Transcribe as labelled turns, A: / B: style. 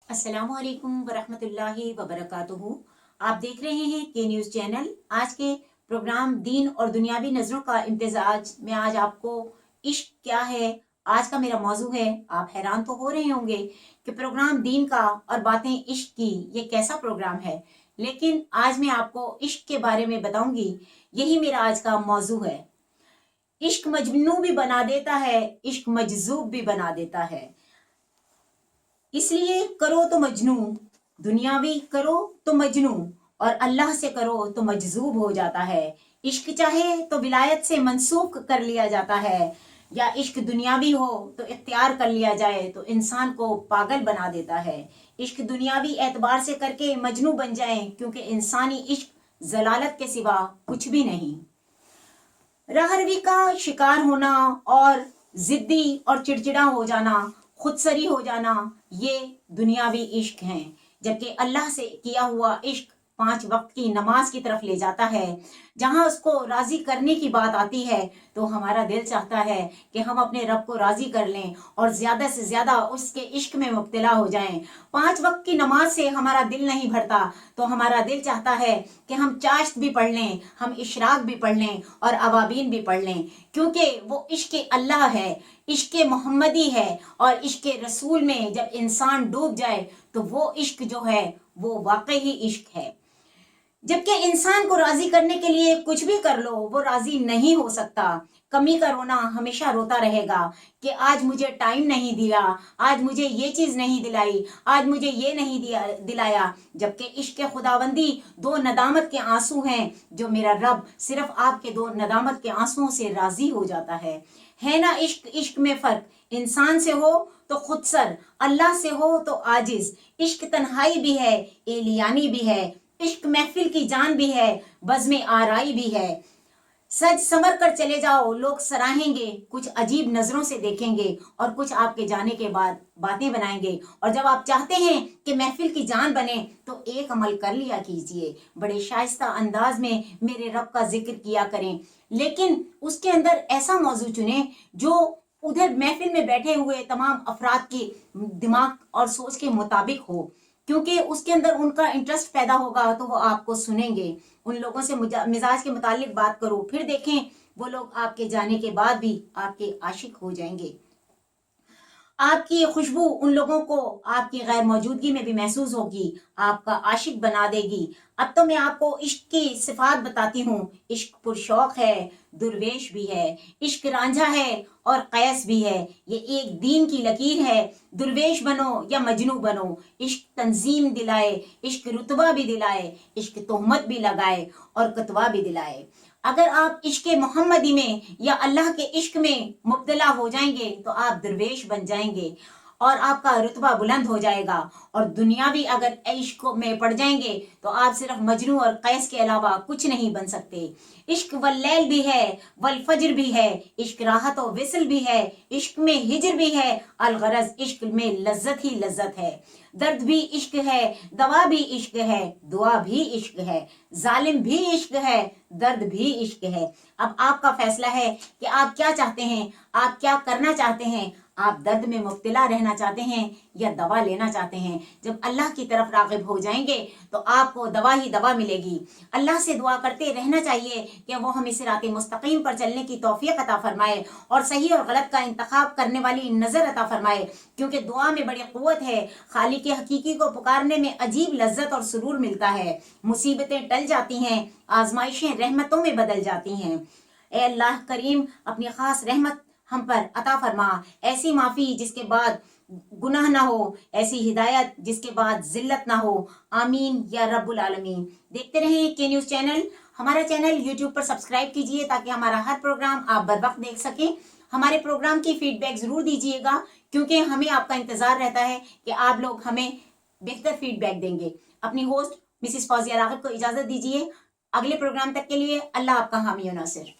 A: अस्सलाम वालेकुम वरहमतुल्लाहि वबरकातुहू। आप देख रहे हैं के न्यूज़ चैनल। आज के प्रोग्राम दीन और दुनियावी नजरों का इम्तिजाज में आज आपको इश्क क्या है, आज का मेरा मौजू है। आप हैरान तो हो रहे होंगे कि प्रोग्राम दीन का और बातें इश्क की, ये कैसा प्रोग्राम है। लेकिन आज मैं आपको इश्क के बारे में बताऊंगी। यही मेरा आज का मौजू है। इश्क मजनू भी बना देता है, इश्क मजजूब भी बना देता है। इसलिए करो तो मजनू, दुनियावी करो तो मजनू, और अल्लाह से करो तो मजजूब हो जाता है। इश्क चाहे तो विलायत से मंसूख कर लिया जाता है, या इश्क दुनियावी हो तो इख्तियार कर लिया जाए तो इंसान को पागल बना देता है। इश्क दुनियावी एतबार से करके मजनू बन जाए, क्योंकि इंसानी इश्क जलालत के सिवा कुछ भी नहीं। रहरवी का शिकार होना और जिद्दी और चिड़चिड़ा हो जाना, खुदसरी हो जाना, ये दुनियावी इश्क हैं। जबकि अल्लाह से किया हुआ इश्क 5 वक्त की नमाज की तरफ ले जाता है। जहां उसको राजी करने की बात आती है तो हमारा दिल चाहता है कि हम अपने रब को राजी कर लें और ज्यादा से ज्यादा उसके इश्क में मुब्तला हो जाएं। 5 वक्त की नमाज से हमारा दिल नहीं भरता तो हमारा दिल चाहता है कि हम चाश्त भी पढ़ लें, हम इशराक भी पढ़ लें और अवाबीन भी पढ़ लें, क्योंकि वो इश्क अल्लाह है, इश्क मोहम्मदी है। और इश्क रसूल में जब इंसान डूब जाए तो वो इश्क जो है वो वाकई ही इश्क है। जबकि इंसान को राजी करने के लिए कुछ भी कर लो, वो राजी नहीं हो सकता। कमी का रोना हमेशा रोता रहेगा कि आज मुझे टाइम नहीं दिया, आज मुझे ये चीज नहीं दिलाई, आज मुझे ये नहीं दिलाया। जबकि इश्क खुदाबंदी 2 नदामत के आंसू हैं, जो मेरा रब सिर्फ आपके 2 नदामत के आंसुओं से राजी हो जाता है ना। इश्क इश्क में फर्क, इंसान से हो तो खुदसर, अल्लाह से हो तो आजिज। इश्क तन्हाई भी है, एलियानी भी है, इश्क महफिल की जान भी है, बज़्म आराई भी है। सज संवर कर चले जाओ, लोग सराहेंगे, कुछ अजीब नजरों से देखेंगे और कुछ आपके जाने के बाद बातें बनाएंगे। और जब आप चाहते हैं कि महफिल की जान बने तो एक अमल कर लिया कीजिए, बड़े शाइस्ता अंदाज में मेरे रब का जिक्र किया करें, लेकिन उसके अंदर ऐसा मौजू चुने जो उधर महफिल में बैठे हुए तमाम अफराद के दिमाग और सोच के मुताबिक हो, क्योंकि उसके अंदर उनका इंटरेस्ट पैदा होगा तो वो आपको सुनेंगे। उन लोगों से मिजाज के मुतालिक बात करो, फिर देखें वो लोग आपके जाने के बाद भी आपके आशिक हो जाएंगे। आपकी खुशबू उन लोगों को आपकी गैर मौजूदगी में भी महसूस होगी, आपका आशिक बना देगी। अब तो मैं आपको इश्क की सिफात बताती हूँ। इश्क पुरशौक है, दुर्वेश भी है, इश्क रांझा है और कैस भी है। ये एक दीन की लकीर है, दुर्वेश बनो या मजनू बनो। इश्क तंजीम दिलाए, इश्क रुतबा भी दिलाए, इश्क तोहमत भी लगाए और कतवा भी दिलाए। अगर आप इश्क मोहम्मदी में या अल्लाह के इश्क में मुब्तला हो जाएंगे तो आप दरवेश बन जाएंगे और आपका रुतबा बुलंद हो जाएगा। और दुनियावी अगर इश्क में पड़ जाएंगे तो आप सिर्फ मजनू और कैस के अलावा कुछ नहीं बन सकते। इश्क वल्लैल भी है, वल फज्र भी है, इश्क राहत और विसल भी है, इश्क में हिजर भी है, अलगरज इश्क में लज्जत ही लज्जत है। दर्द भी इश्क है, दवा भी इश्क है, दुआ भी इश्क है, जालिम भी इश्क है, दर्द भी इश्क है। अब आपका फैसला है कि आप क्या चाहते हैं, आप क्या करना चाहते हैं। आप दर्द में मुब्तला रहना चाहते हैं या दवा लेना चाहते हैं। जब अल्लाह की तरफ रागिब हो जाएंगे तो आपको दवा ही दवा मिलेगी। अल्लाह से दुआ करते रहना चाहिए कि वो हमें सिराते मुस्तकीम पर चलने की तौफीक अता फरमाए और सही और गलत का इंतखाब करने वाली नजर अता फरमाए, क्योंकि दुआ में बड़ी कुव्वत है। खालिक हकीकी को पुकारने में अजीब लज्जत और सुरूर मिलता है। मुसीबतें टल जाती हैं, आजमाइशें रहमतों में बदल जाती हैं। ए अल्लाह करीम, अपनी खास रहमत हम पर अता फरमा, ऐसी माफी जिसके बाद गुनाह ना हो, ऐसी हिदायत जिसके बाद जिल्लत ना हो। आमीन या रब्बुल आलमीन। देखते रहें के न्यूज़ चैनल। हमारा चैनल यूट्यूब पर सब्सक्राइब कीजिए ताकि हमारा हर प्रोग्राम आप बर वक्त देख सकें। हमारे प्रोग्राम की फीडबैक जरूर दीजिएगा, क्योंकि हमें आपका इंतजार रहता है कि आप लोग हमें बेहतर फीडबैक देंगे। अपनी होस्ट मिसिस फौजिया रागिब को इजाजत दीजिए। अगले प्रोग्राम तक के लिए अल्लाह आपका हामी और नासिर।